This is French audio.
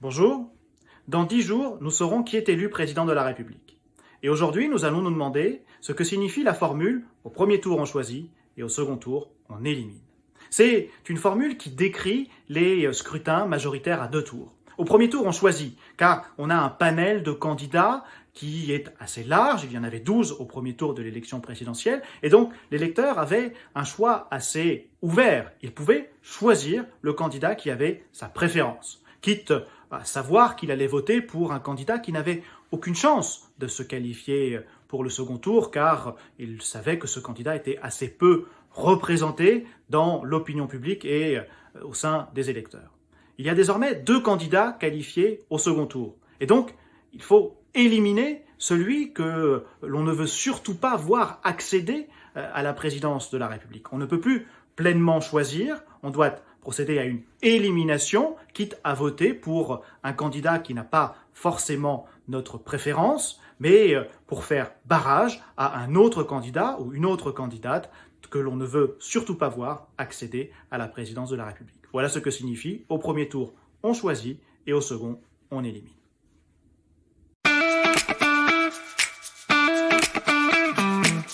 Bonjour. Dans 10 jours, nous saurons qui est élu président de la République. Et aujourd'hui, nous allons nous demander ce que signifie la formule « au premier tour on choisit et au second tour on élimine ». C'est une formule qui décrit les scrutins majoritaires à 2 tours. Au premier tour, on choisit, car on a un panel de candidats qui est assez large, il y en avait 12 au premier tour de l'élection présidentielle, et donc l'électeur avait un choix assez ouvert. Il pouvait choisir le candidat qui avait sa préférence, quitte à savoir qu'il allait voter pour un candidat qui n'avait aucune chance de se qualifier pour le second tour, car il savait que ce candidat était assez peu représenté dans l'opinion publique et au sein des électeurs. Il y a désormais 2 candidats qualifiés au second tour. Et donc, il faut éliminer celui que l'on ne veut surtout pas voir accéder à la présidence de la République. On ne peut plus pleinement choisir, on doit procéder à une élimination, quitte à voter pour un candidat qui n'a pas forcément notre préférence, mais pour faire barrage à un autre candidat ou une autre candidate que l'on ne veut surtout pas voir accéder à la présidence de la République. Voilà ce que signifie au premier tour, on choisit et au second, on élimine.